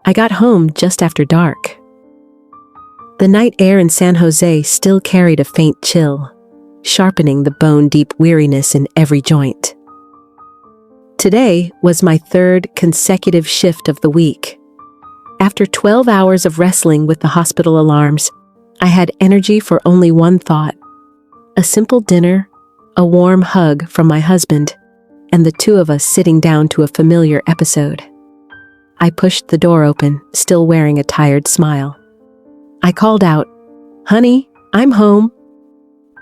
I got home just after dark. The night air in San Jose still carried a faint chill, sharpening the bone-deep weariness in every joint. Today was my third consecutive shift of the week. After 12 hours of wrestling with the hospital alarms, I had energy for only one thought: a simple dinner, a warm hug from my husband, and the two of us sitting down to a familiar episode. I pushed the door open, still wearing a tired smile. I called out, "Honey, I'm home."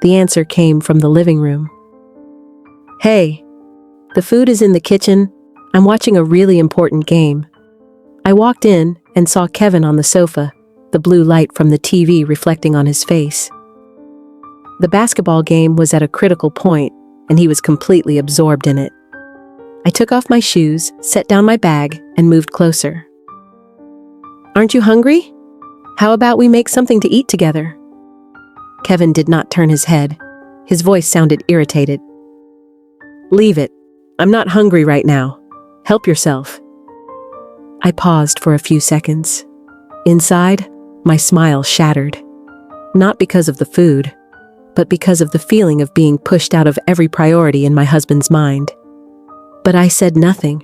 The answer came from the living room. "Hey, the food is in the kitchen. I'm watching a really important game." I walked in and saw Kevin on the sofa, the blue light from the TV reflecting on his face. The basketball game was at a critical point, and he was completely absorbed in it. I took off my shoes, set down my bag, and moved closer. "Aren't you hungry? How about we make something to eat together?" Kevin did not turn his head. His voice sounded irritated. "Leave it. I'm not hungry right now. Help yourself." I paused for a few seconds. Inside, my smile shattered. Not because of the food, but because of the feeling of being pushed out of every priority in my husband's mind. But I said nothing.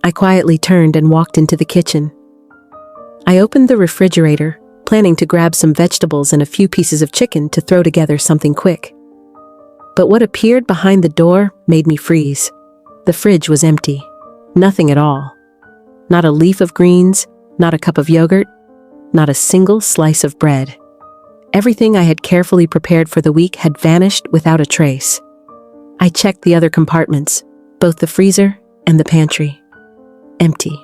I quietly turned and walked into the kitchen. I opened the refrigerator, planning to grab some vegetables and a few pieces of chicken to throw together something quick. But what appeared behind the door made me freeze. The fridge was empty. Nothing at all. Not a leaf of greens, not a cup of yogurt, not a single slice of bread. Everything I had carefully prepared for the week had vanished without a trace. I checked the other compartments, both the freezer and the pantry. Empty.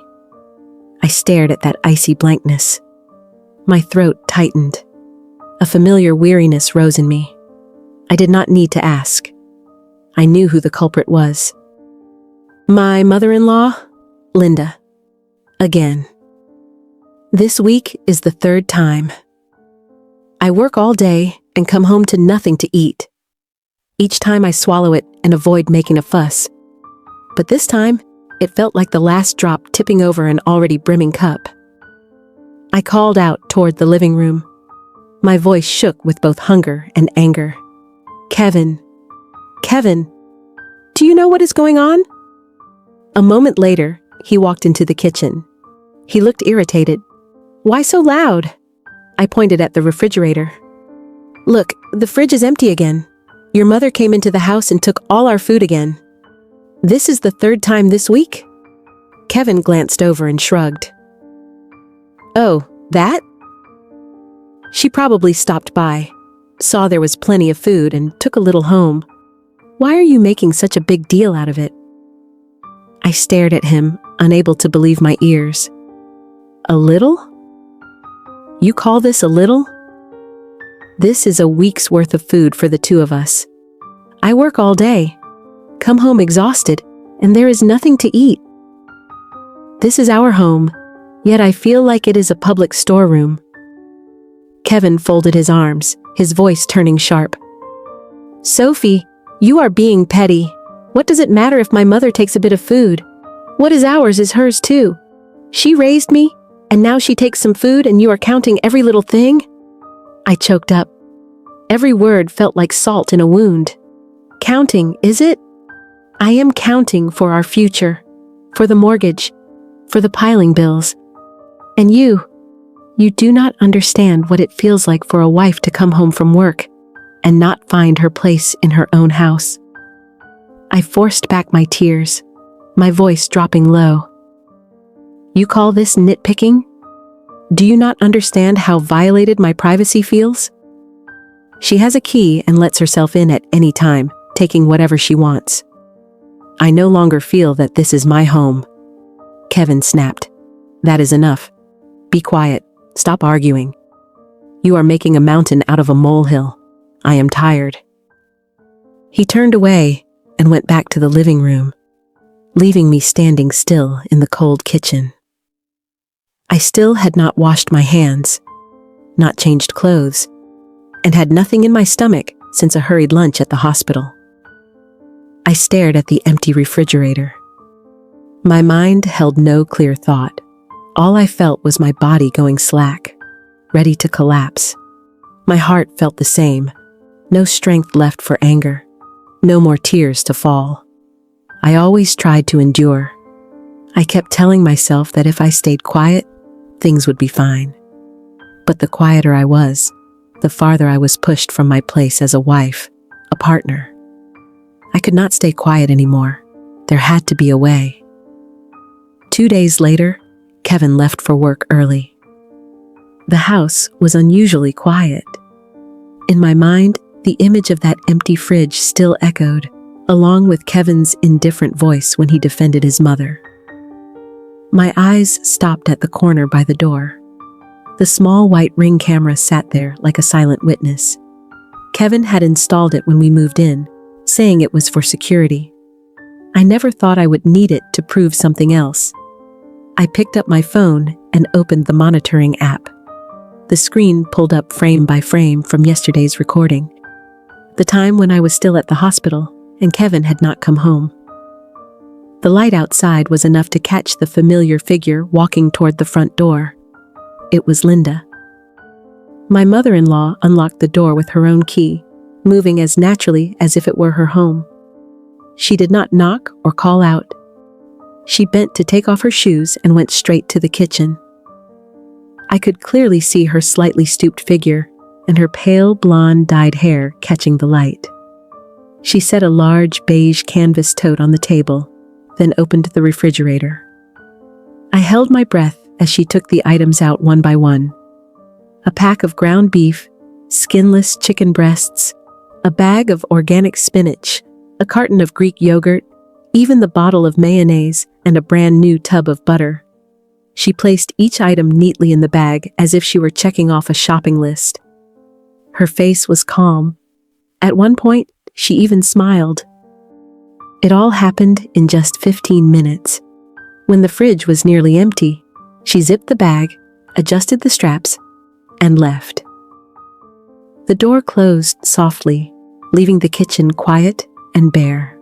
I stared at that icy blankness. My throat tightened. A familiar weariness rose in me. I did not need to ask. I knew who the culprit was. My mother-in-law, Linda. Again. This week is the third time. I work all day and come home to nothing to eat. Each time I swallow it and avoid making a fuss. But this time, it felt like the last drop tipping over an already brimming cup. I called out toward the living room. My voice shook with both hunger and anger. "Kevin! Kevin! Do you know what is going on?" A moment later, he walked into the kitchen. He looked irritated. "Why so loud?" I pointed at the refrigerator. "Look, the fridge is empty again. Your mother came into the house and took all our food again. This is the third time this week?" Kevin glanced over and shrugged. "Oh, that?" She probably stopped by, saw there was plenty of food, and took a little home. "Why are you making such a big deal out of it?" I stared at him, unable to believe my ears. "A little? You call this a little? This is a week's worth of food for the two of us. I work all day, come home exhausted, and there is nothing to eat. This is our home, yet I feel like it is a public storeroom." Kevin folded his arms, his voice turning sharp. "Sophie, you are being petty. What does it matter if my mother takes a bit of food? What is ours is hers too. She raised me, and now she takes some food and you are counting every little thing?" I choked up. Every word felt like salt in a wound. Counting, is it? I am counting for our future, for the mortgage, for the piling bills. And you do not understand what it feels like for a wife to come home from work and not find her place in her own house. I forced back my tears, my voice dropping low. "You call this nitpicking? Do you not understand how violated my privacy feels? She has a key and lets herself in at any time, taking whatever she wants. I no longer feel that this is my home." Kevin snapped. "That is enough. Be quiet. Stop arguing. You are making a mountain out of a molehill. I am tired." He turned away and went back to the living room, leaving me standing still in the cold kitchen. I still had not washed my hands, not changed clothes, and had nothing in my stomach since a hurried lunch at the hospital. I stared at the empty refrigerator. My mind held no clear thought, All I felt was my body going slack, ready to collapse. My heart felt the same. No strength left for anger. No more tears to fall. I always tried to endure. I kept telling myself that if I stayed quiet, things would be fine. But the quieter I was, the farther I was pushed from my place as a wife, a partner. I could not stay quiet anymore. There had to be a way. 2 days later, Kevin left for work early. The house was unusually quiet. In my mind, the image of that empty fridge still echoed, along with Kevin's indifferent voice when he defended his mother. My eyes stopped at the corner by the door. The small white Ring camera sat there like a silent witness. Kevin had installed it when we moved in, saying it was for security. I never thought I would need it to prove something else. I picked up my phone and opened the monitoring app. The screen pulled up frame by frame from yesterday's recording. The time when I was still at the hospital and Kevin had not come home. The light outside was enough to catch the familiar figure walking toward the front door. It was Linda. My mother-in-law unlocked the door with her own key, moving as naturally as if it were her home. She did not knock or call out. She bent to take off her shoes and went straight to the kitchen. I could clearly see her slightly stooped figure and her pale blonde dyed hair catching the light. She set a large beige canvas tote on the table, then opened the refrigerator. I held my breath as she took the items out one by one. A pack of ground beef, skinless chicken breasts, a bag of organic spinach, a carton of Greek yogurt, even the bottle of mayonnaise, and a brand new tub of butter. She placed each item neatly in the bag as if she were checking off a shopping list. Her face was calm. At one point, she even smiled. It all happened in just 15 minutes. When the fridge was nearly empty, she zipped the bag, adjusted the straps, and left. The door closed softly, leaving the kitchen quiet and bare.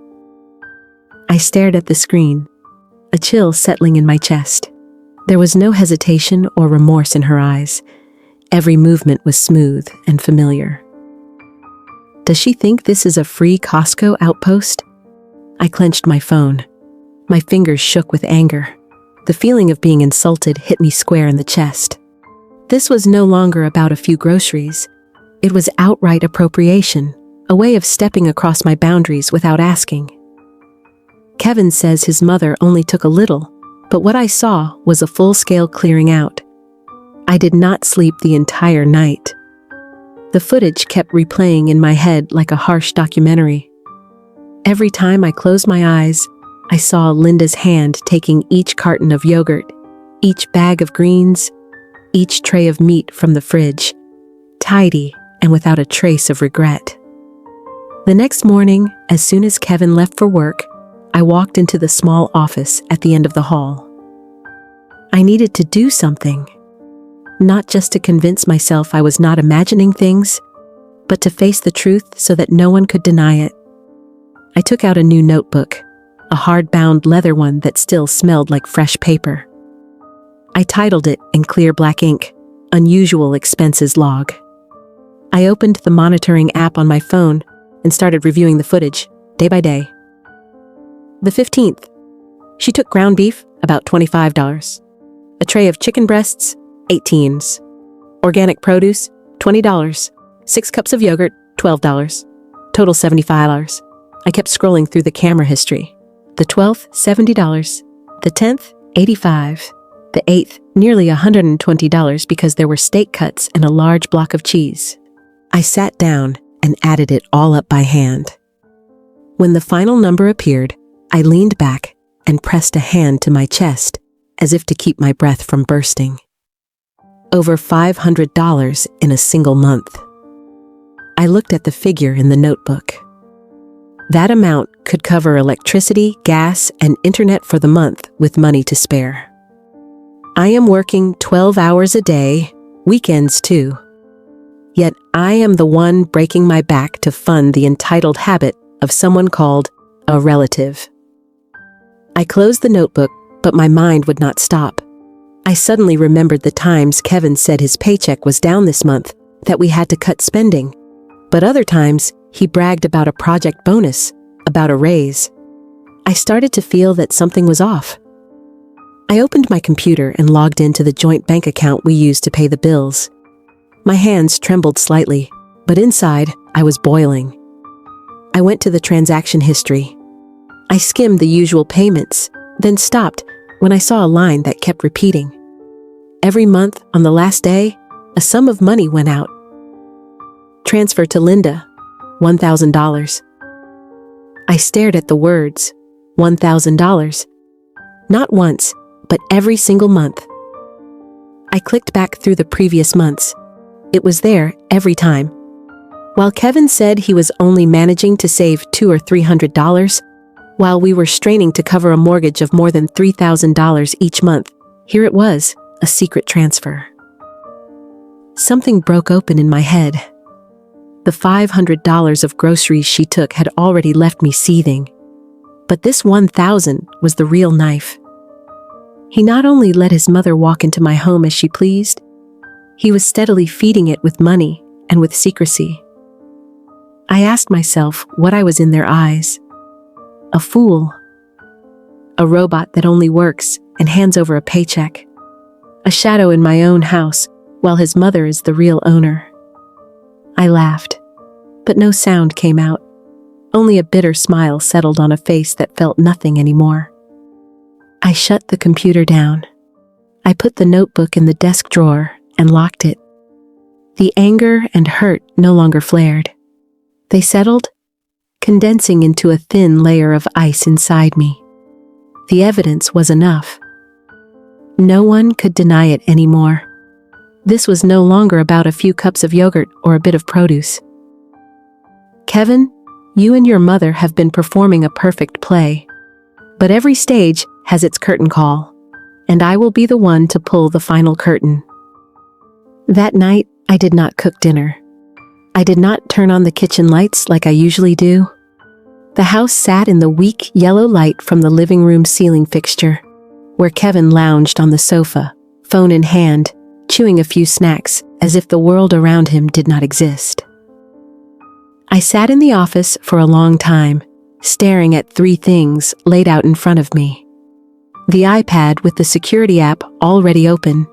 I stared at the screen, a chill settling in my chest. There was no hesitation or remorse in her eyes. Every movement was smooth and familiar. Does she think this is a free Costco outpost? I clenched my phone. My fingers shook with anger. The feeling of being insulted hit me square in the chest. This was no longer about a few groceries. It was outright appropriation, a way of stepping across my boundaries without asking. Kevin says his mother only took a little, but what I saw was a full-scale clearing out. I did not sleep the entire night. The footage kept replaying in my head like a harsh documentary. Every time I closed my eyes, I saw Linda's hand taking each carton of yogurt, each bag of greens, each tray of meat from the fridge, tidy and without a trace of regret. The next morning, as soon as Kevin left for work, I walked into the small office at the end of the hall. I needed to do something. Not just to convince myself I was not imagining things, but to face the truth so that no one could deny it. I took out a new notebook, a hard-bound leather one that still smelled like fresh paper. I titled it in clear black ink, Unusual Expenses Log. I opened the monitoring app on my phone and started reviewing the footage, day by day. The 15th, she took ground beef, about $25. A tray of chicken breasts, 18s. Organic produce, $20. 6 cups of yogurt, $12. Total $75. I kept scrolling through the camera history. The 12th, $70. The 10th, $85. The 8th, nearly $120 because there were steak cuts and a large block of cheese. I sat down and added it all up by hand. When the final number appeared, I leaned back and pressed a hand to my chest as if to keep my breath from bursting. Over $500 in a single month. I looked at the figure in the notebook. That amount could cover electricity, gas, and internet for the month with money to spare. I am working 12 hours a day, weekends too. Yet I am the one breaking my back to fund the entitled habit of someone called a relative. I closed the notebook, but my mind would not stop. I suddenly remembered the times Kevin said his paycheck was down this month, that we had to cut spending. But other times, he bragged about a project bonus, about a raise. I started to feel that something was off. I opened my computer and logged into the joint bank account we used to pay the bills. My hands trembled slightly, but inside, I was boiling. I went to the transaction history. I skimmed the usual payments, then stopped when I saw a line that kept repeating. Every month, on the last day, a sum of money went out. Transfer to Linda, $1,000. I stared at the words, $1,000. Not once, but every single month. I clicked back through the previous months. It was there every time. While Kevin said he was only managing to save $200 or $300, while we were straining to cover a mortgage of more than $3,000 each month, here it was, a secret transfer. Something broke open in my head. The $500 of groceries she took had already left me seething. But this $1,000 was the real knife. He not only let his mother walk into my home as she pleased, he was steadily feeding it with money and with secrecy. I asked myself what I was in their eyes. A fool. A robot that only works and hands over a paycheck. A shadow in my own house, while his mother is the real owner. I laughed, but no sound came out. Only a bitter smile settled on a face that felt nothing anymore. I shut the computer down. I put the notebook in the desk drawer and locked it. The anger and hurt no longer flared. They settled, condensing into a thin layer of ice inside me. The evidence was enough. No one could deny it anymore. This was no longer about a few cups of yogurt or a bit of produce. Kevin, you and your mother have been performing a perfect play. But every stage has its curtain call, and I will be the one to pull the final curtain. That night, I did not cook dinner. I did not turn on the kitchen lights like I usually do. The house sat in the weak yellow light from the living room ceiling fixture, where Kevin lounged on the sofa, phone in hand, chewing a few snacks as if the world around him did not exist. I sat in the office for a long time, staring at three things laid out in front of me. The iPad with the security app already open,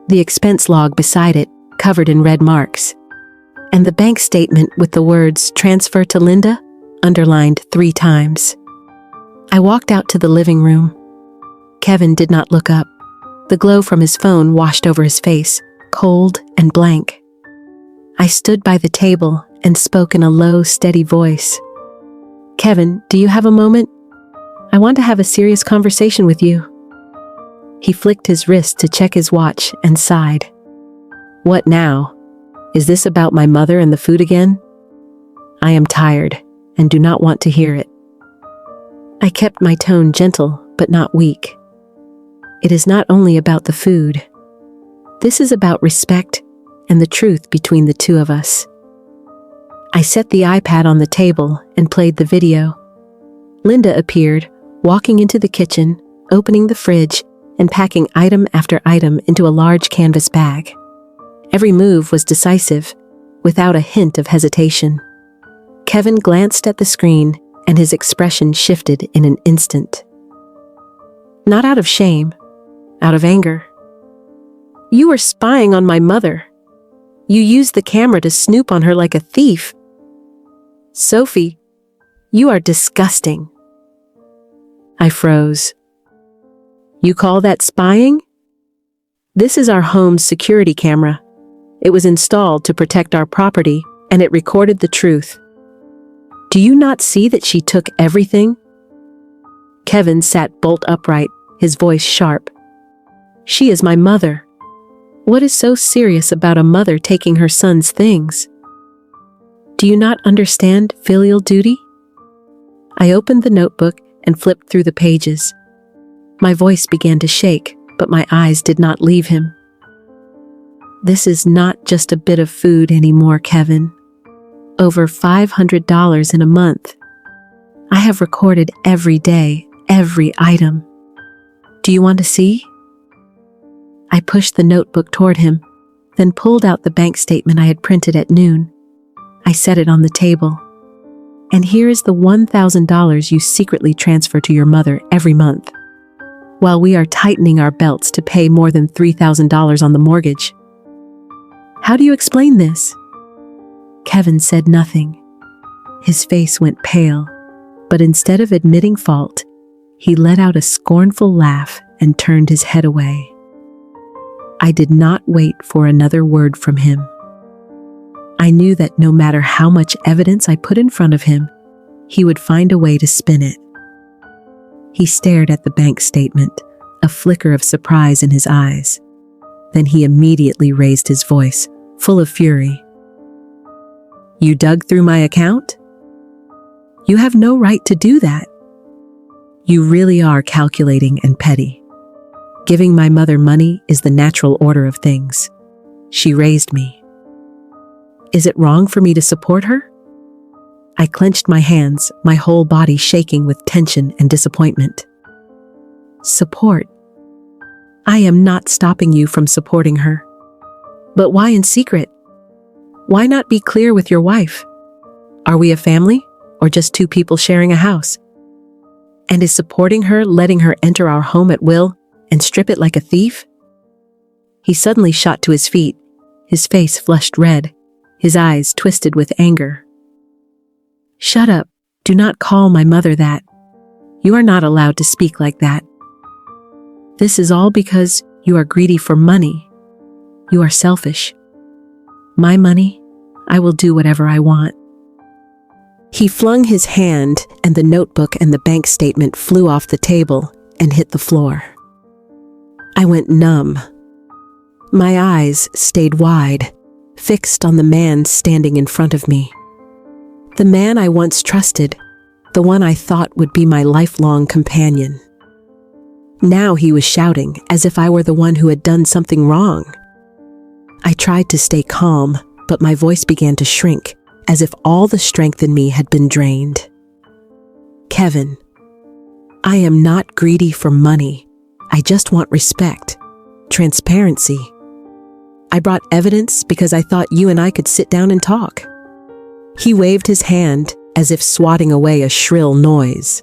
the expense log beside it, covered in red marks, and the bank statement with the words "Transfer to Linda" underlined 3 times. I walked out to the living room. Kevin did not look up. The glow from his phone washed over his face, cold and blank. I stood by the table and spoke in a low, steady voice. "Kevin, do you have a moment? I want to have a serious conversation with you." He flicked his wrist to check his watch and sighed. "What now? Is this about my mother and the food again? I am tired and do not want to hear it." I kept my tone gentle but not weak. It is not only about the food. This is about respect and the truth between the two of us. I set the iPad on the table and played the video. Linda appeared, walking into the kitchen, opening the fridge, and packing item after item into a large canvas bag. Every move was decisive, without a hint of hesitation. Kevin glanced at the screen, and his expression shifted in an instant. Not out of shame, out of anger. "You were spying on my mother. You used the camera to snoop on her like a thief. Sophie, you are disgusting." I froze. "You call that spying? This is our home's security camera. It was installed to protect our property, and it recorded the truth. Do you not see that she took everything?" Kevin sat bolt upright, his voice sharp. "She is my mother. What is so serious about a mother taking her son's things? Do you not understand filial duty?" I opened the notebook and flipped through the pages. My voice began to shake, but my eyes did not leave him. "This is not just a bit of food anymore, Kevin. Over $500 in a month. I have recorded every day, every item. Do you want to see?" I pushed the notebook toward him, then pulled out the bank statement I had printed at noon. I set it on the table. And here is the $1,000 you secretly transfer to your mother every month, while we are tightening our belts to pay more than $3,000 on the mortgage. How do you explain this? Kevin said nothing. His face went pale, but instead of admitting fault, he let out a scornful laugh and turned his head away. I did not wait for another word from him. I knew that no matter how much evidence I put in front of him, he would find a way to spin it. He stared at the bank statement, a flicker of surprise in his eyes. Then he immediately raised his voice, full of fury. You dug through my account? You have no right to do that. You really are calculating and petty. Giving my mother money is the natural order of things. She raised me. Is it wrong for me to support her? I clenched my hands, my whole body shaking with tension and disappointment. Support? I am not stopping you from supporting her. But why in secret? Why not be clear with your wife? Are we a family, or just two people sharing a house? And is supporting her letting her enter our home at will and strip it like a thief? He suddenly shot to his feet, his face flushed red, his eyes twisted with anger. Shut up. Do not call my mother that. You are not allowed to speak like that. This is all because you are greedy for money. You are selfish. My money, I will do whatever I want. He flung his hand, and the notebook and the bank statement flew off the table and hit the floor. I went numb. My eyes stayed wide, fixed on the man standing in front of me. The man I once trusted, the one I thought would be my lifelong companion. Now he was shouting as if I were the one who had done something wrong. I tried to stay calm, but my voice began to shrink, as if all the strength in me had been drained. Kevin, I am not greedy for money. I just want respect, transparency. I brought evidence because I thought you and I could sit down and talk. He waved his hand as if swatting away a shrill noise.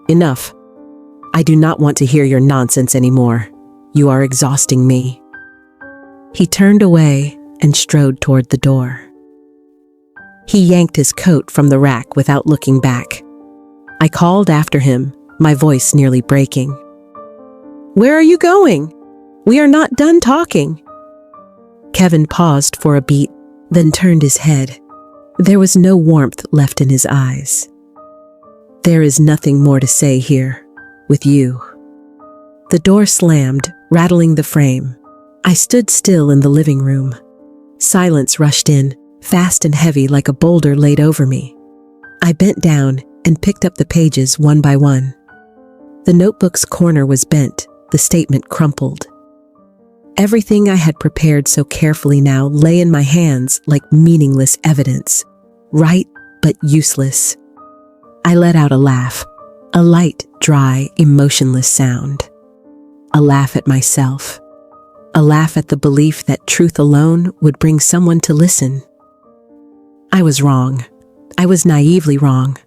Enough. I do not want to hear your nonsense anymore. You are exhausting me. He turned away and strode toward the door. He yanked his coat from the rack without looking back. I called after him, my voice nearly breaking. Where are you going? We are not done talking. Kevin paused for a beat, then turned his head. There was no warmth left in his eyes. There is nothing more to say here, with you. The door slammed, rattling the frame. I stood still in the living room. Silence rushed in, fast and heavy like a boulder laid over me. I bent down and picked up the pages one by one. The notebook's corner was bent, the statement crumpled. Everything I had prepared so carefully now lay in my hands like meaningless evidence, right but useless. I let out a laugh, a light, dry, emotionless sound. A laugh at myself. A laugh at the belief that truth alone would bring someone to listen. I was wrong. I was naively wrong.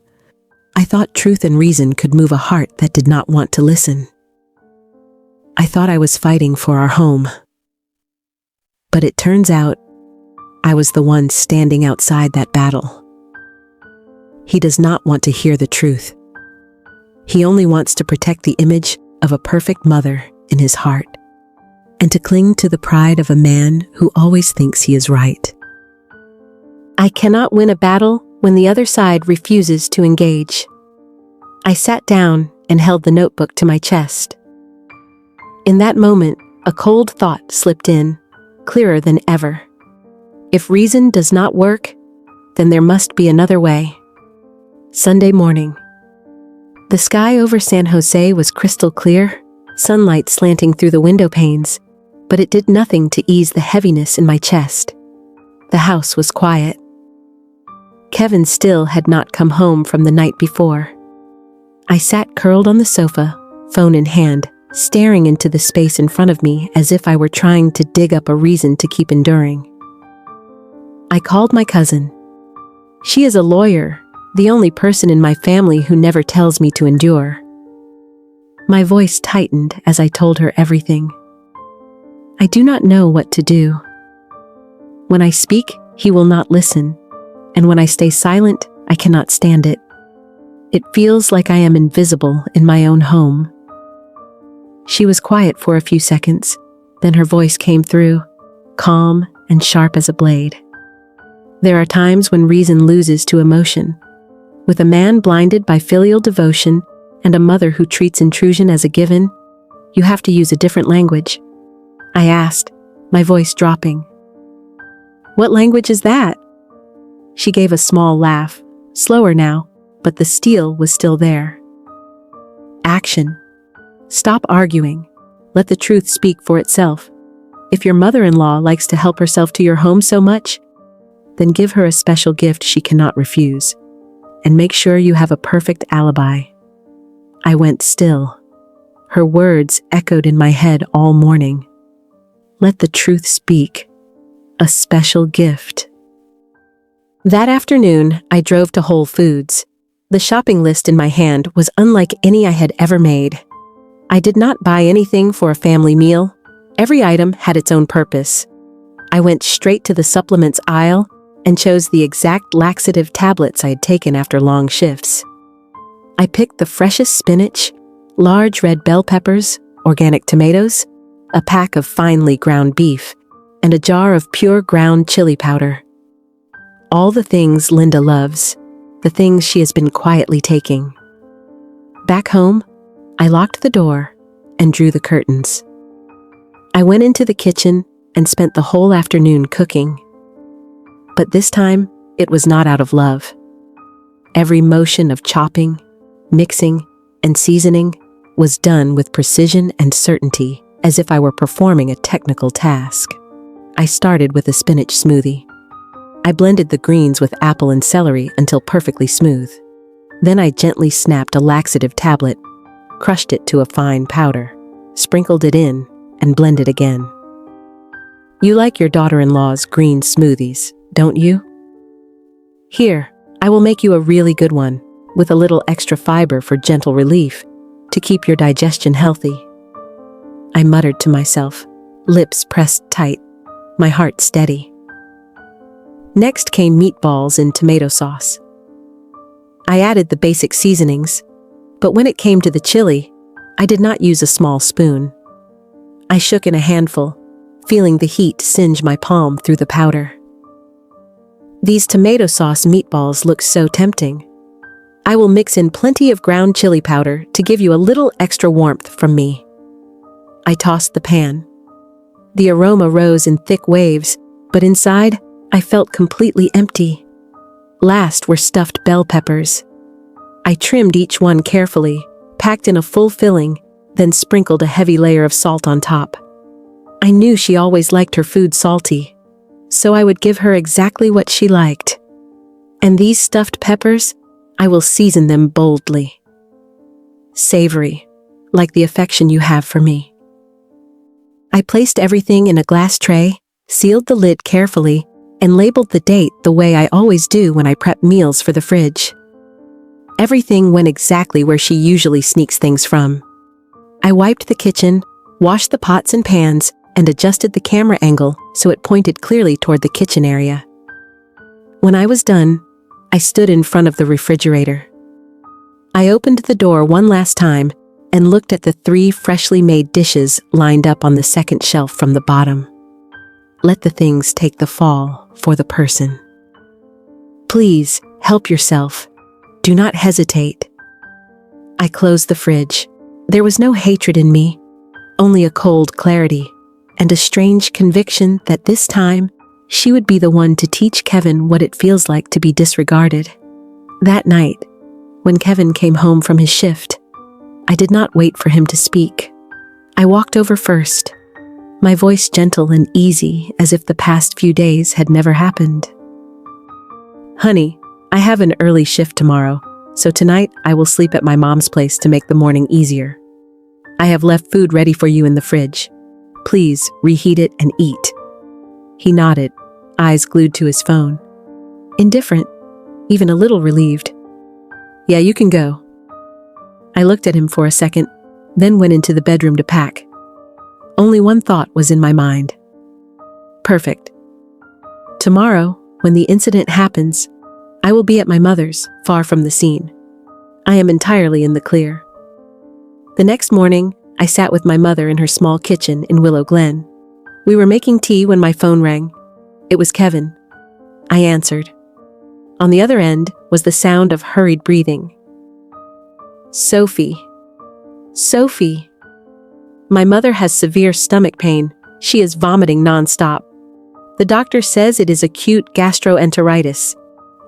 I thought truth and reason could move a heart that did not want to listen. I thought I was fighting for our home. But it turns out, I was the one standing outside that battle. He does not want to hear the truth. He only wants to protect the image of a perfect mother in his heart, and to cling to the pride of a man who always thinks he is right. I cannot win a battle when the other side refuses to engage. I sat down and held the notebook to my chest. In that moment, a cold thought slipped in, clearer than ever. If reason does not work, then there must be another way. Sunday morning. The sky over San Jose was crystal clear, sunlight slanting through the window panes, but it did nothing to ease the heaviness in my chest. The house was quiet. Kevin still had not come home from the night before. I sat curled on the sofa, phone in hand, staring into the space in front of me as if I were trying to dig up a reason to keep enduring. I called my cousin. She is a lawyer, the only person in my family who never tells me to endure. My voice tightened as I told her everything. I do not know what to do. When I speak, he will not listen, and when I stay silent, I cannot stand it. It feels like I am invisible in my own home. She was quiet for a few seconds, then her voice came through, calm and sharp as a blade. There are times when reason loses to emotion. With a man blinded by filial devotion and a mother who treats intrusion as a given, you have to use a different language. I asked, my voice dropping. What language is that? She gave a small laugh, slower now, but the steel was still there. Action. Stop arguing. Let the truth speak for itself. If your mother-in-law likes to help herself to your home so much, then give her a special gift she cannot refuse, and make sure you have a perfect alibi. I went still. Her words echoed in my head all morning. Let the truth speak. A special gift. That afternoon, I drove to Whole Foods. The shopping list in my hand was unlike any I had ever made. I did not buy anything for a family meal. Every item had its own purpose. I went straight to the supplements aisle and chose the exact laxative tablets I had taken after long shifts. I picked the freshest spinach, large red bell peppers, organic tomatoes, a pack of finely ground beef, and a jar of pure ground chili powder. All the things Linda loves, the things she has been quietly taking. Back home, I locked the door and drew the curtains. I went into the kitchen and spent the whole afternoon cooking. But this time, it was not out of love. Every motion of chopping, mixing, and seasoning was done with precision and certainty, as if I were performing a technical task. I started with a spinach smoothie. I blended the greens with apple and celery until perfectly smooth. Then I gently snapped a laxative tablet, crushed it to a fine powder, sprinkled it in, and blended again. You like your daughter-in-law's green smoothies, don't you? Here, I will make you a really good one, with a little extra fiber for gentle relief, to keep your digestion healthy. I muttered to myself, lips pressed tight, my heart steady. Next came meatballs in tomato sauce. I added the basic seasonings, but when it came to the chili, I did not use a small spoon. I shook in a handful, feeling the heat singe my palm through the powder. These tomato sauce meatballs look so tempting. I will mix in plenty of ground chili powder to give you a little extra warmth from me. I tossed the pan. The aroma rose in thick waves, but inside, I felt completely empty. Last were stuffed bell peppers. I trimmed each one carefully, packed in a full filling, then sprinkled a heavy layer of salt on top. I knew she always liked her food salty, so I would give her exactly what she liked. And these stuffed peppers, I will season them boldly. Savory, like the affection you have for me. I placed everything in a glass tray, sealed the lid carefully, and labeled the date the way I always do when I prep meals for the fridge. Everything went exactly where she usually sneaks things from. I wiped the kitchen, washed the pots and pans, and adjusted the camera angle so it pointed clearly toward the kitchen area. When I was done, I stood in front of the refrigerator. I opened the door one last time and looked at the 3 freshly made dishes lined up on the second shelf from the bottom. Let the things take the fall for the person. Please, help yourself. Do not hesitate. I closed the fridge. There was no hatred in me, only a cold clarity, and a strange conviction that this time, she would be the one to teach Kevin what it feels like to be disregarded. That night, when Kevin came home from his shift, I did not wait for him to speak. I walked over first, my voice gentle and easy as if the past few days had never happened. Honey, I have an early shift tomorrow, so tonight I will sleep at my mom's place to make the morning easier. I have left food ready for you in the fridge. Please reheat it and eat." He nodded, eyes glued to his phone. Indifferent, even a little relieved. "Yeah, you can go." I looked at him for a second, then went into the bedroom to pack. Only one thought was in my mind. Perfect. Tomorrow, when the incident happens, I will be at my mother's, far from the scene. I am entirely in the clear. The next morning, I sat with my mother in her small kitchen in Willow Glen. We were making tea when my phone rang. It was Kevin. I answered. On the other end was the sound of hurried breathing. "Sophie. Sophie. My mother has severe stomach pain. She is vomiting nonstop. The doctor says it is acute gastroenteritis.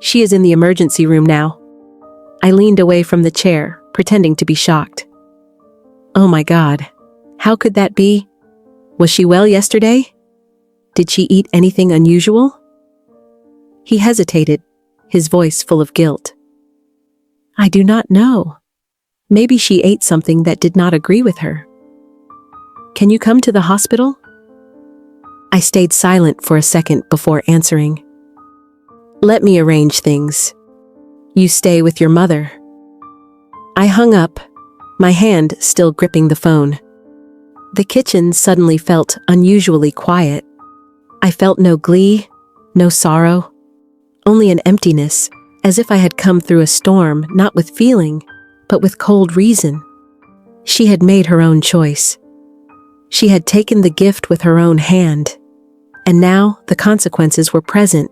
She is in the emergency room now." I leaned away from the chair, pretending to be shocked. Oh my God. How could that be? Was she well yesterday? Did she eat anything unusual? He hesitated, his voice full of guilt. I do not know. Maybe she ate something that did not agree with her. Can you come to the hospital? I stayed silent for a second before answering. Let me arrange things. You stay with your mother. I hung up, my hand still gripping the phone. The kitchen suddenly felt unusually quiet. I felt no glee, no sorrow, only an emptiness, as if I had come through a storm not with feeling, but with cold reason. She had made her own choice. She had taken the gift with her own hand, and now the consequences were present,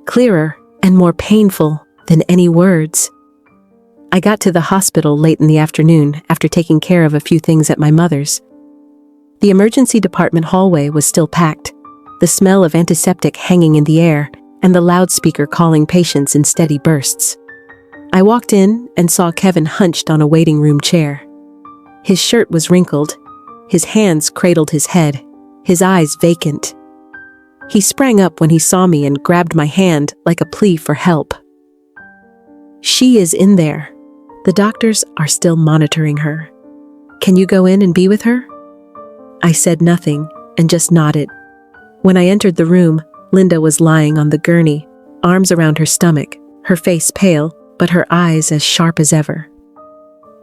clearer and more painful than any words. I got to the hospital late in the afternoon after taking care of a few things at my mother's. The emergency department hallway was still packed, the smell of antiseptic hanging in the air, and the loudspeaker calling patients in steady bursts. I walked in and saw Kevin hunched on a waiting room chair. His shirt was wrinkled, his hands cradled his head, his eyes vacant. He sprang up when he saw me and grabbed my hand like a plea for help. She is in there. The doctors are still monitoring her. Can you go in and be with her? I said nothing and just nodded. When I entered the room, Linda was lying on the gurney, arms around her stomach, her face pale, but her eyes as sharp as ever.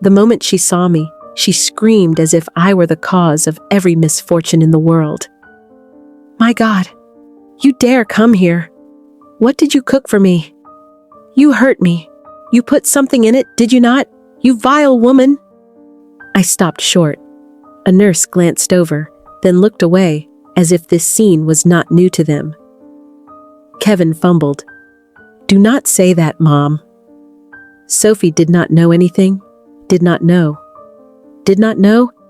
The moment she saw me, she screamed as if I were the cause of every misfortune in the world. My God, you dare come here? What did you cook for me? You hurt me. You put something in it, did you not? You vile woman! I stopped short. A nurse glanced over, then looked away, as if this scene was not new to them. Kevin fumbled. Do not say that, Mom. Sophie did not know anything, did not know,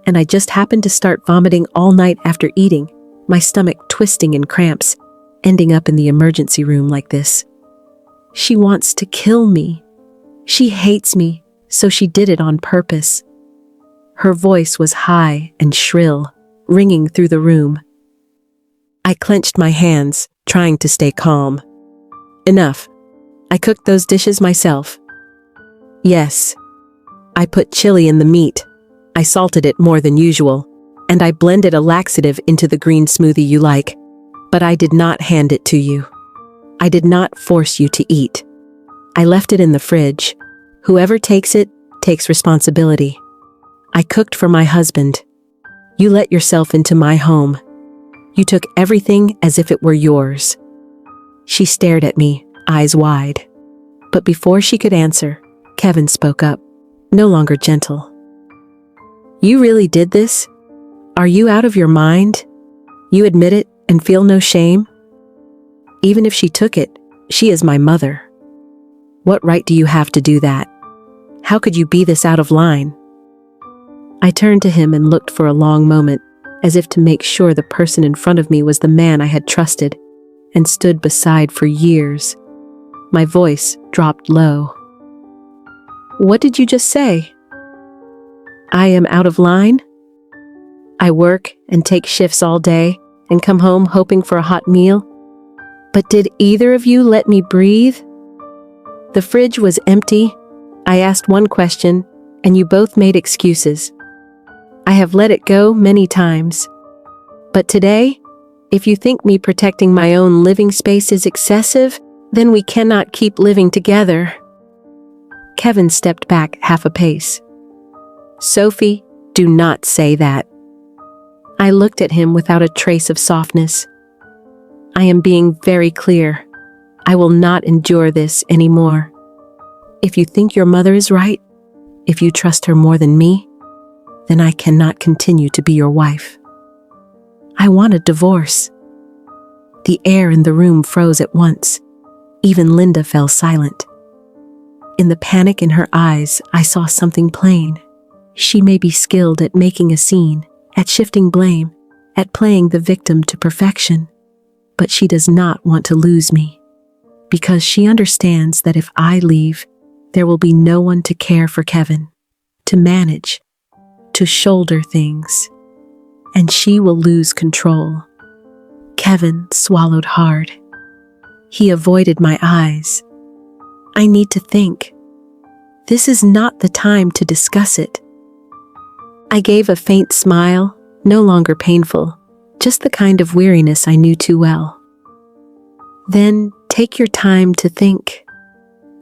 and I just happened to start vomiting all night after eating, my stomach twisting in cramps, ending up in the emergency room like this. She wants to kill me. She hates me, so she did it on purpose. Her voice was high and shrill, ringing through the room. I clenched my hands, trying to stay calm. Enough. I cooked those dishes myself. Yes. I put chili in the meat. I salted it more than usual, and I blended a laxative into the green smoothie you like. But I did not hand it to you. I did not force you to eat. I left it in the fridge. Whoever takes it, takes responsibility. I cooked for my husband. You let yourself into my home. You took everything as if it were yours. She stared at me, eyes wide. But before she could answer, Kevin spoke up, no longer gentle. You really did this? Are you out of your mind? You admit it and feel no shame? Even if she took it, she is my mother. What right do you have to do that? How could you be this out of line? I turned to him and looked for a long moment, as if to make sure the person in front of me was the man I had trusted and stood beside for years. My voice dropped low. What did you just say? I am out of line? I work and take shifts all day and come home hoping for a hot meal? But did either of you let me breathe? The fridge was empty. I asked one question, and you both made excuses. I have let it go many times. But today, if you think me protecting my own living space is excessive, then we cannot keep living together." Kevin stepped back half a pace. "Sophie, do not say that." I looked at him without a trace of softness. "I am being very clear. I will not endure this anymore. If you think your mother is right, if you trust her more than me, then I cannot continue to be your wife. I want a divorce." The air in the room froze at once. Even Linda fell silent. In the panic in her eyes, I saw something plain. She may be skilled at making a scene, at shifting blame, at playing the victim to perfection, but she does not want to lose me, because she understands that if I leave, there will be no one to care for Kevin, to manage, to shoulder things, and she will lose control. Kevin swallowed hard. He avoided my eyes. "I need to think. This is not the time to discuss it." I gave a faint smile, no longer painful, just the kind of weariness I knew too well. "Then take your time to think."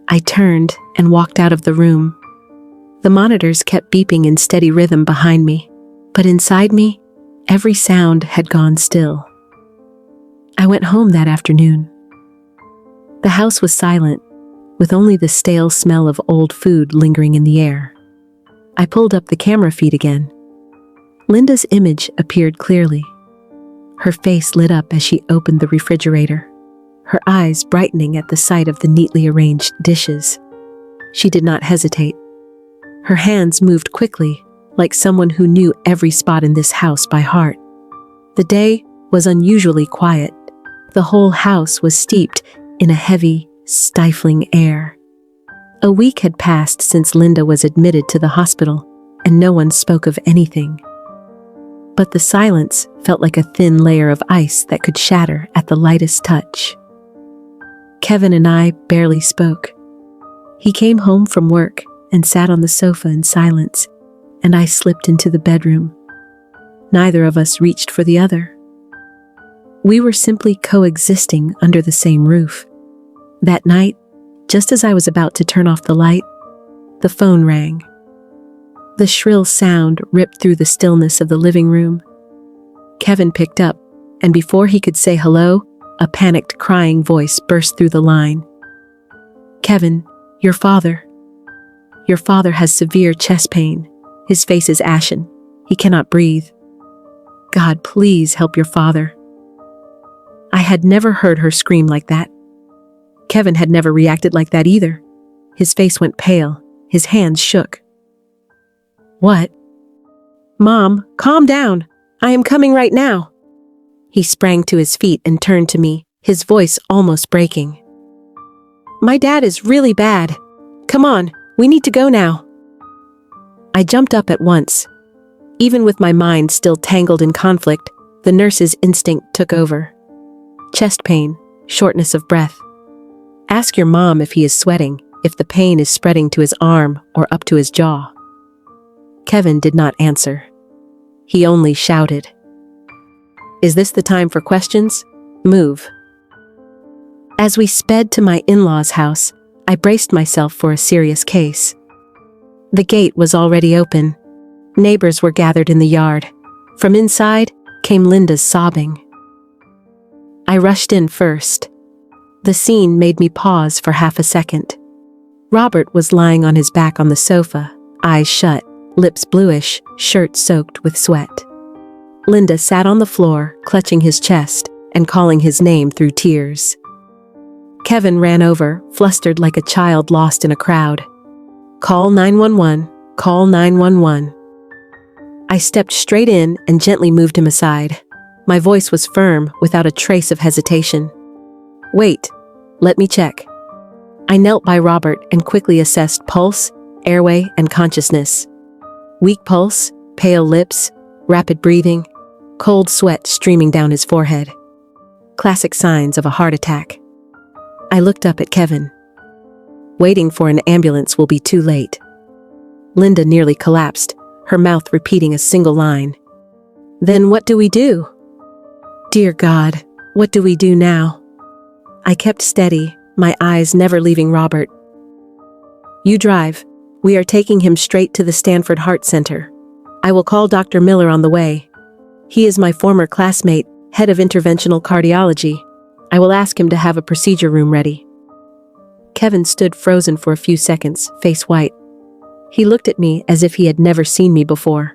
I turned and walked out of the room. The monitors kept beeping in steady rhythm behind me, but inside me, every sound had gone still. I went home that afternoon. The house was silent, with only the stale smell of old food lingering in the air. I pulled up the camera feed again. Linda's image appeared clearly. Her face lit up as she opened the refrigerator, her eyes brightening at the sight of the neatly arranged dishes. She did not hesitate. Her hands moved quickly, like someone who knew every spot in this house by heart. The day was unusually quiet. The whole house was steeped in a heavy, stifling air. A week had passed since Linda was admitted to the hospital, and no one spoke of anything. But the silence felt like a thin layer of ice that could shatter at the lightest touch. Kevin and I barely spoke. He came home from work and sat on the sofa in silence, and I slipped into the bedroom. Neither of us reached for the other. We were simply coexisting under the same roof. That night, just as I was about to turn off the light, the phone rang. The shrill sound ripped through the stillness of the living room. Kevin picked up, and before he could say hello, a panicked crying voice burst through the line. "Kevin, your father. Your father has severe chest pain. His face is ashen. He cannot breathe. God, please help your father." I had never heard her scream like that. Kevin had never reacted like that either. His face went pale. His hands shook. "What?" "Mom, calm down. I am coming right now." He sprang to his feet and turned to me, his voice almost breaking. "My dad is really bad. Come on, we need to go now." I jumped up at once. Even with my mind still tangled in conflict, the nurse's instinct took over. Chest pain, shortness of breath. Ask your mom if he is sweating, if the pain is spreading to his arm or up to his jaw. Kevin did not answer. He only shouted, "Is this the time for questions? Move." As we sped to my in-laws' house, I braced myself for a serious case. The gate was already open. Neighbors were gathered in the yard. From inside came Linda's sobbing. I rushed in first. The scene made me pause for half a second. Robert was lying on his back on the sofa, eyes shut, lips bluish, shirt soaked with sweat. Linda sat on the floor, clutching his chest and calling his name through tears. Kevin ran over, flustered like a child lost in a crowd. "Call 911, call 911. I stepped straight in and gently moved him aside. My voice was firm, without a trace of hesitation. "Wait, let me check." I knelt by Robert and quickly assessed pulse, airway, and consciousness. Weak pulse, pale lips, rapid breathing, cold sweat streaming down his forehead. Classic signs of a heart attack. I looked up at Kevin. Waiting for an ambulance will be too late. Linda nearly collapsed, her mouth repeating a single line. "Then what do we do?" Dear God, what do we do now? I kept steady, my eyes never leaving Robert. "You drive. We are taking him straight to the Stanford Heart Center. I will call Dr. Miller on the way. He is my former classmate, head of interventional cardiology. I will ask him to have a procedure room ready." Kevin stood frozen for a few seconds, face white. He looked at me as if he had never seen me before.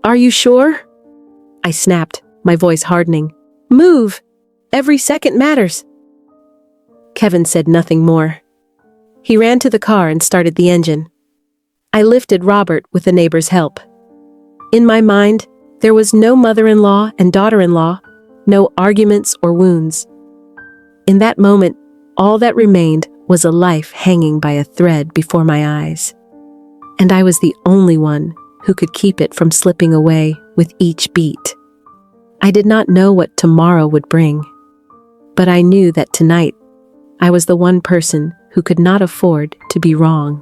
"Are you sure?" I snapped, my voice hardening. "Move! Every second matters." Kevin said nothing more. He ran to the car and started the engine. I lifted Robert with a neighbor's help. In my mind, there was no mother-in-law and daughter-in-law, no arguments or wounds. In that moment, all that remained was a life hanging by a thread before my eyes. And I was the only one who could keep it from slipping away with each beat. I did not know what tomorrow would bring, but I knew that tonight, I was the one person who could not afford to be wrong.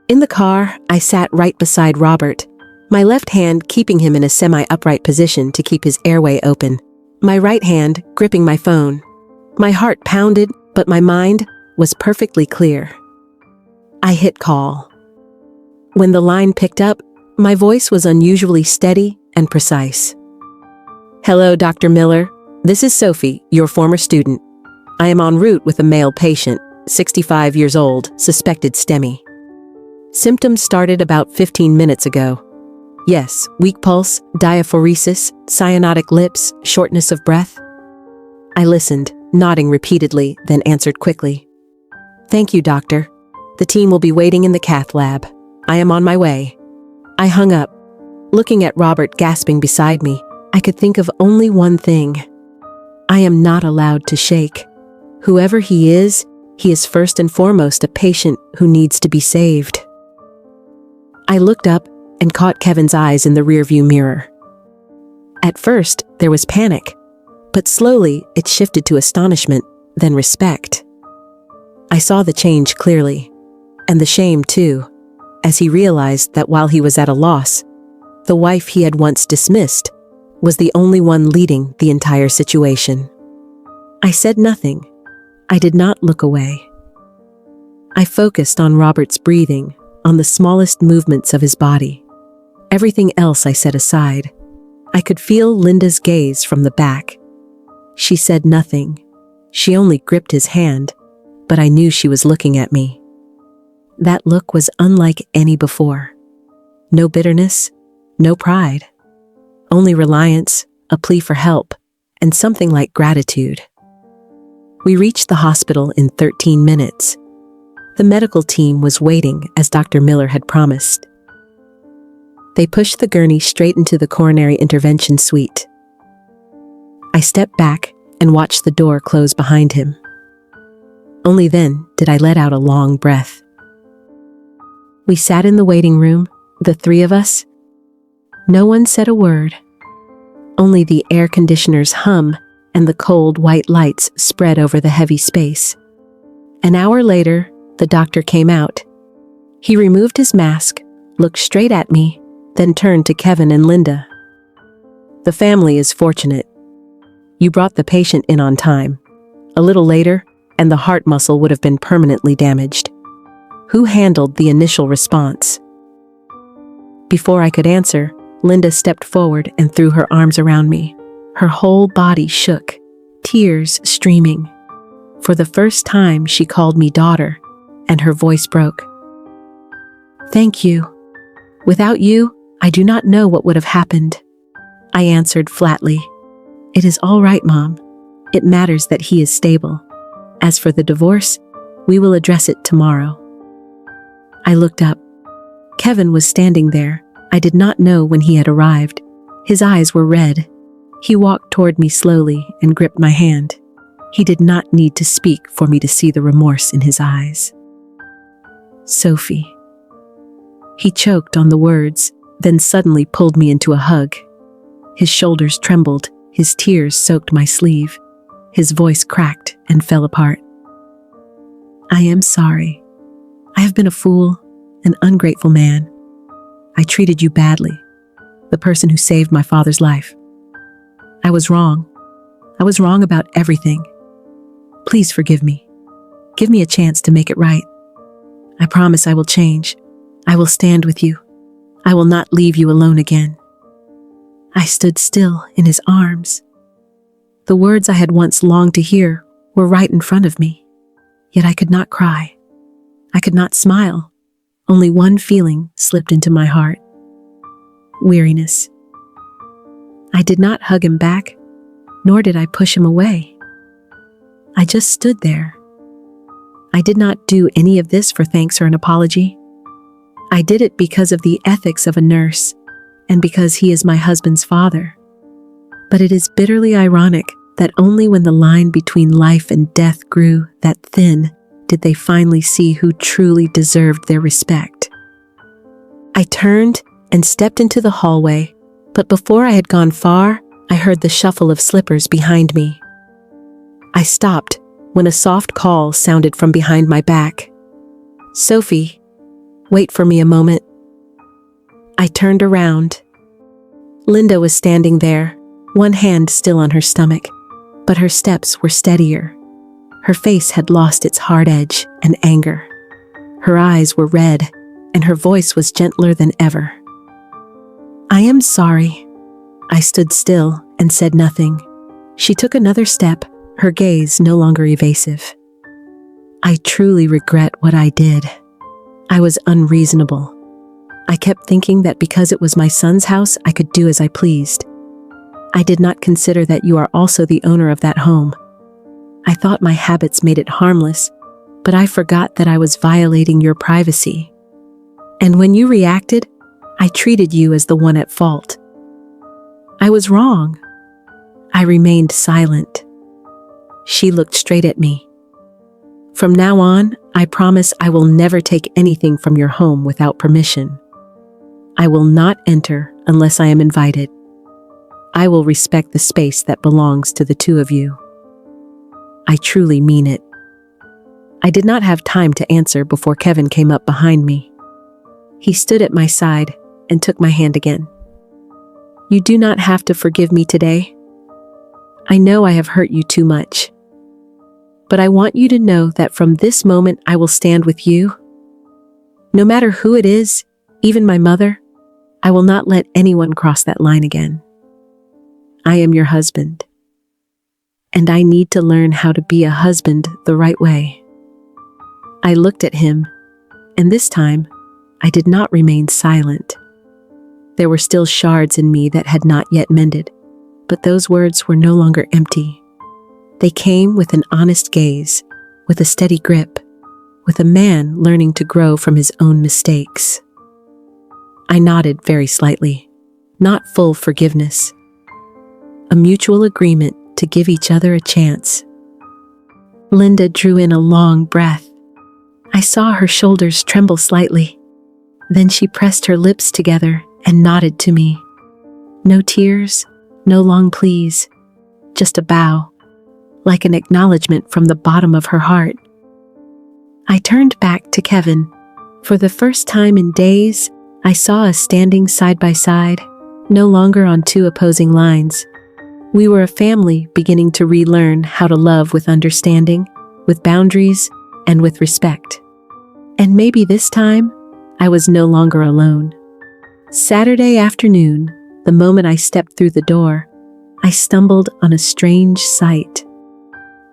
In the car, I sat right beside Robert, my left hand keeping him in a semi-upright position to keep his airway open, my right hand gripping my phone. My heart pounded, but my mind was perfectly clear. I hit call. When the line picked up, my voice was unusually steady and precise. "Hello, Dr. Miller. This is Sophie, your former student. I am en route with a male patient, 65 years old, suspected STEMI. Symptoms started about 15 minutes ago. Yes, weak pulse, diaphoresis, cyanotic lips, shortness of breath." I listened, nodding repeatedly, then answered quickly. "Thank you, doctor. The team will be waiting in the cath lab. I am on my way." I hung up. Looking at Robert gasping beside me, I could think of only one thing. I am not allowed to shake. Whoever he is first and foremost a patient who needs to be saved. I looked up and caught Kevin's eyes in the rearview mirror. At first, there was panic, but slowly it shifted to astonishment, then respect. I saw the change clearly, and the shame too, as he realized that while he was at a loss, the wife he had once dismissed was the only one leading the entire situation. I said nothing. I did not look away. I focused on Robert's breathing, on the smallest movements of his body. Everything else I set aside. I could feel Linda's gaze from the back. She said nothing. She only gripped his hand, but I knew she was looking at me. That look was unlike any before. No bitterness, no pride. Only reliance, a plea for help, and something like gratitude. We reached the hospital in 13 minutes. The medical team was waiting as Dr. Miller had promised. They pushed the gurney straight into the coronary intervention suite. I stepped back and watched the door close behind him. Only then did I let out a long breath. We sat in the waiting room, the three of us. No one said a word. Only the air conditioner's hum and the cold white lights spread over the heavy space. An hour later, the doctor came out. He removed his mask, looked straight at me, then turned to Kevin and Linda. "The family is fortunate. You brought the patient in on time. A little later, and the heart muscle would have been permanently damaged. Who handled the initial response?" Before I could answer, Linda stepped forward and threw her arms around me. Her whole body shook, tears streaming. For the first time, she called me daughter, and her voice broke. "Thank you. Without you, I do not know what would have happened." I answered flatly. "It is all right, Mom. It matters that he is stable. As for the divorce, we will address it tomorrow." I looked up. Kevin was standing there. I did not know when he had arrived. His eyes were red. He walked toward me slowly and gripped my hand. He did not need to speak for me to see the remorse in his eyes. "Sophie." He choked on the words, then suddenly pulled me into a hug. His shoulders trembled, his tears soaked my sleeve. His voice cracked and fell apart. "I am sorry. I have been a fool, an ungrateful man. I treated you badly, the person who saved my father's life. I was wrong. I was wrong about everything. Please forgive me. Give me a chance to make it right. I promise I will change. I will stand with you. I will not leave you alone again." I stood still in his arms. The words I had once longed to hear were right in front of me, yet I could not cry. I could not smile. Only one feeling slipped into my heart: weariness. I did not hug him back, nor did I push him away. I just stood there. I did not do any of this for thanks or an apology. I did it because of the ethics of a nurse, and because he is my husband's father. But it is bitterly ironic that only when the line between life and death grew that thin did they finally see who truly deserved their respect. I turned and stepped into the hallway, but before I had gone far, I heard the shuffle of slippers behind me. I stopped when a soft call sounded from behind my back. "Sophie, wait for me a moment." I turned around. Linda was standing there, one hand still on her stomach, but her steps were steadier. Her face had lost its hard edge and anger. Her eyes were red, and her voice was gentler than ever. "I am sorry." I stood still and said nothing. She took another step, her gaze no longer evasive. "I truly regret what I did. I was unreasonable. I kept thinking that because it was my son's house, I could do as I pleased. I did not consider that you are also the owner of that home. I thought my habits made it harmless, but I forgot that I was violating your privacy. And when you reacted, I treated you as the one at fault. I was wrong." I remained silent. She looked straight at me. "From now on, I promise I will never take anything from your home without permission. I will not enter unless I am invited. I will respect the space that belongs to the two of you. I truly mean it." I did not have time to answer before Kevin came up behind me. He stood at my side and took my hand again. "You do not have to forgive me today. I know I have hurt you too much. But I want you to know that from this moment I will stand with you. No matter who it is, even my mother, I will not let anyone cross that line again. I am your husband. And I need to learn how to be a husband the right way." I looked at him, and this time, I did not remain silent. There were still shards in me that had not yet mended, but those words were no longer empty. They came with an honest gaze, with a steady grip, with a man learning to grow from his own mistakes. I nodded very slightly, not full forgiveness. A mutual agreement to give each other a chance. Linda drew in a long breath. I saw her shoulders tremble slightly. Then she pressed her lips together and nodded to me. No tears, no long pleas, just a bow, like an acknowledgement from the bottom of her heart. I turned back to Kevin. For the first time in days, I saw us standing side by side, no longer on two opposing lines. We were a family beginning to relearn how to love with understanding, with boundaries, and with respect. And maybe this time, I was no longer alone. Saturday afternoon, the moment I stepped through the door, I stumbled on a strange sight.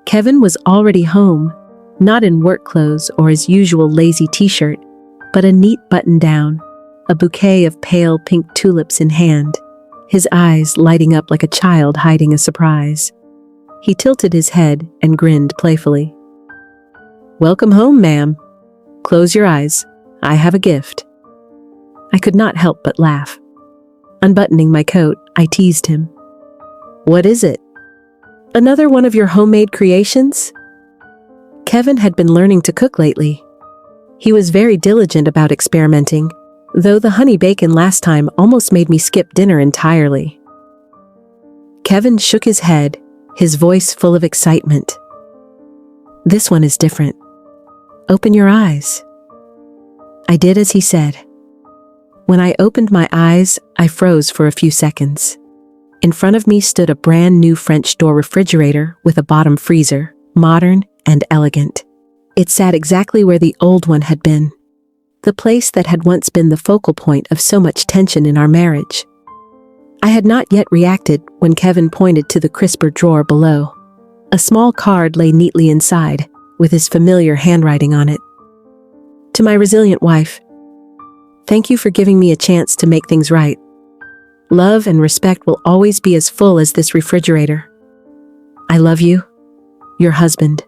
Kevin was already home, not in work clothes or his usual lazy t-shirt, but a neat button-down, a bouquet of pale pink tulips in hand, his eyes lighting up like a child hiding a surprise. He tilted his head and grinned playfully. "Welcome home, ma'am. Close your eyes. I have a gift." I could not help but laugh. Unbuttoning my coat, I teased him. "What is it? Another one of your homemade creations?" Kevin had been learning to cook lately. He was very diligent about experimenting, though the honey bacon last time almost made me skip dinner entirely. Kevin shook his head, his voice full of excitement. "This one is different. Open your eyes." I did as he said. When I opened my eyes, I froze for a few seconds. In front of me stood a brand new French door refrigerator with a bottom freezer, modern and elegant. It sat exactly where the old one had been, the place that had once been the focal point of so much tension in our marriage. I had not yet reacted when Kevin pointed to the crisper drawer below. A small card lay neatly inside, with his familiar handwriting on it. To my resilient wife, thank you for giving me a chance to make things right. Love and respect will always be as full as this refrigerator. I love you, your husband.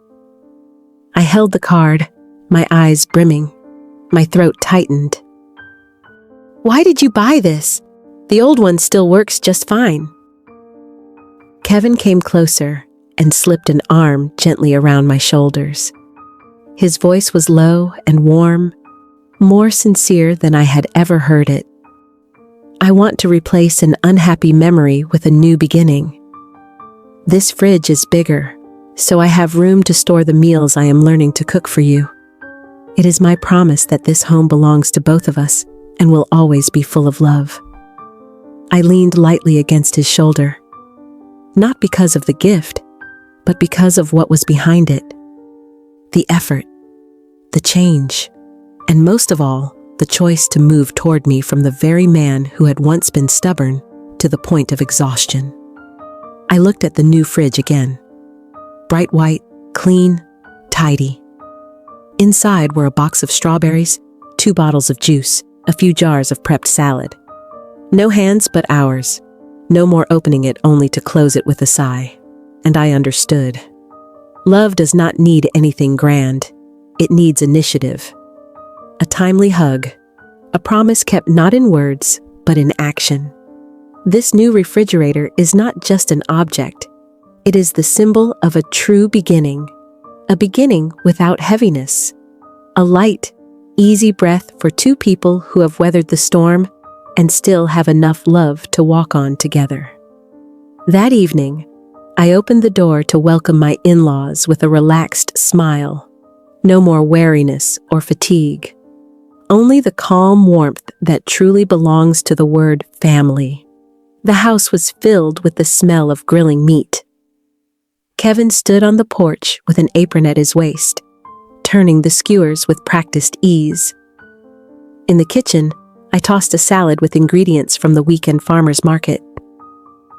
I held the card, my eyes brimming, my throat tightened. Why did you buy this? The old one still works just fine. Kevin came closer and slipped an arm gently around my shoulders. His voice was low and warm, more sincere than I had ever heard it. I want to replace an unhappy memory with a new beginning. This fridge is bigger, so I have room to store the meals I am learning to cook for you. It is my promise that this home belongs to both of us and will always be full of love. I leaned lightly against his shoulder, not because of the gift, but because of what was behind it. The effort, the change, and most of all, the choice to move toward me from the very man who had once been stubborn to the point of exhaustion. I looked at the new fridge again. Bright white, clean, tidy. Inside were a box of strawberries, 2 bottles of juice, a few jars of prepped salad. No hands but ours. No more opening it only to close it with a sigh. And I understood. Love does not need anything grand. It needs initiative. A timely hug. A promise kept not in words, but in action. This new refrigerator is not just an object. It is the symbol of a true beginning. A beginning without heaviness. A light, easy breath for 2 people who have weathered the storm and still have enough love to walk on together. That evening, I opened the door to welcome my in-laws with a relaxed smile. No more weariness or fatigue. Only the calm warmth that truly belongs to the word family. The house was filled with the smell of grilling meat. Kevin stood on the porch with an apron at his waist, turning the skewers with practiced ease. In the kitchen, I tossed a salad with ingredients from the weekend farmer's market.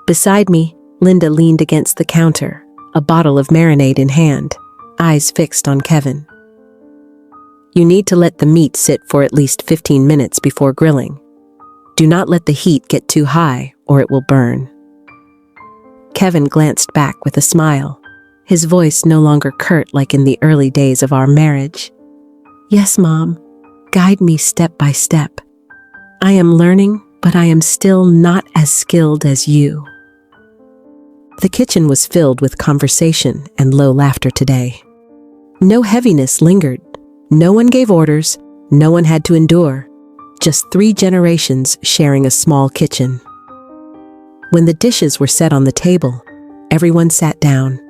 Beside me, Linda leaned against the counter, a bottle of marinade in hand, eyes fixed on Kevin. You need to let the meat sit for at least 15 minutes before grilling. Do not let the heat get too high or it will burn. Kevin glanced back with a smile, his voice no longer curt like in the early days of our marriage. Yes, Mom. Guide me step by step. I am learning, but I am still not as skilled as you. The kitchen was filled with conversation and low laughter today. No heaviness lingered. No one gave orders. No one had to endure. Just 3 generations sharing a small kitchen. When the dishes were set on the table, everyone sat down.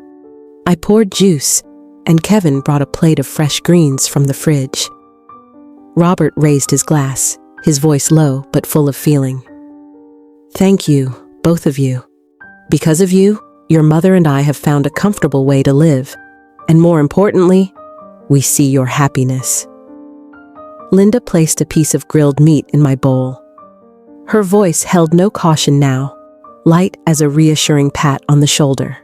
I poured juice, and Kevin brought a plate of fresh greens from the fridge. Robert raised his glass, his voice low but full of feeling. Thank you, both of you. Because of you, your mother and I have found a comfortable way to live, and more importantly, we see your happiness. Linda placed a piece of grilled meat in my bowl. Her voice held no caution now, light as a reassuring pat on the shoulder.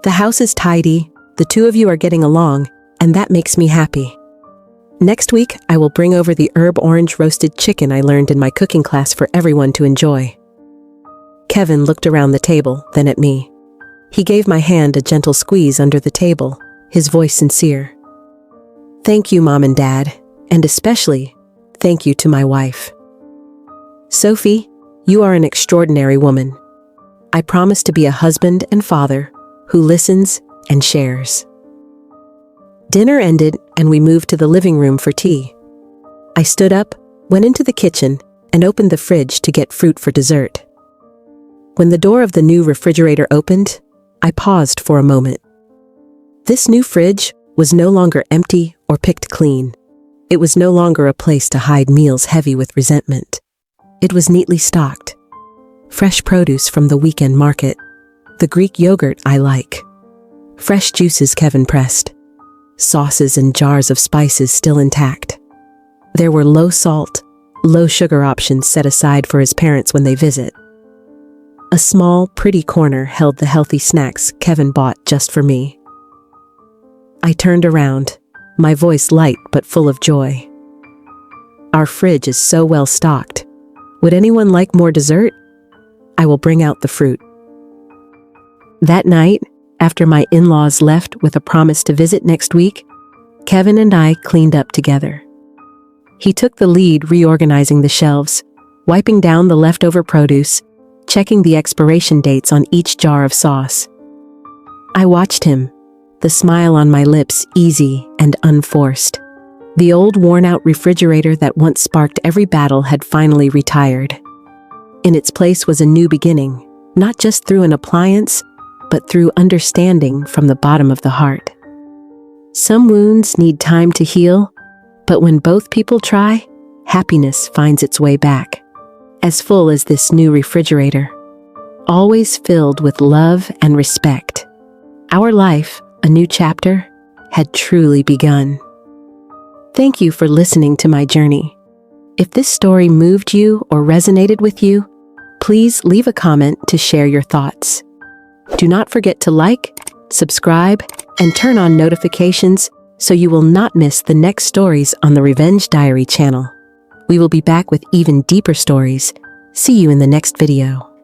The house is tidy, the 2 of you are getting along, and that makes me happy. Next week, I will bring over the herb orange roasted chicken I learned in my cooking class for everyone to enjoy. Kevin looked around the table, then at me. He gave my hand a gentle squeeze under the table, his voice sincere. Thank you, Mom and Dad, and especially, thank you to my wife. Sophie, you are an extraordinary woman. I promise to be a husband and father who listens and shares. Dinner ended, and we moved to the living room for tea. I stood up, went into the kitchen, and opened the fridge to get fruit for dessert. When the door of the new refrigerator opened, I paused for a moment. This new fridge was no longer empty or picked clean. It was no longer a place to hide meals heavy with resentment. It was neatly stocked. Fresh produce from the weekend market, the Greek yogurt I like, fresh juices Kevin pressed, sauces and jars of spices still intact. There were low salt, low sugar options set aside for his parents when they visit. A small, pretty corner held the healthy snacks Kevin bought just for me. I turned around, my voice light but full of joy. Our fridge is so well stocked. Would anyone like more dessert? I will bring out the fruit. That night, after my in-laws left with a promise to visit next week, Kevin and I cleaned up together. He took the lead reorganizing the shelves, wiping down the leftover produce, checking the expiration dates on each jar of sauce. I watched him, the smile on my lips easy and unforced. The old worn-out refrigerator that once sparked every battle had finally retired. In its place was a new beginning, not just through an appliance, but through understanding from the bottom of the heart. Some wounds need time to heal, but when both people try, happiness finds its way back. As full as this new refrigerator, always filled with love and respect. Our life, a new chapter, had truly begun. Thank you for listening to my journey. If this story moved you or resonated with you, please leave a comment to share your thoughts. Do not forget to like, subscribe, and turn on notifications so you will not miss the next stories on the Revenge Diary channel. We will be back with even deeper stories. See you in the next video.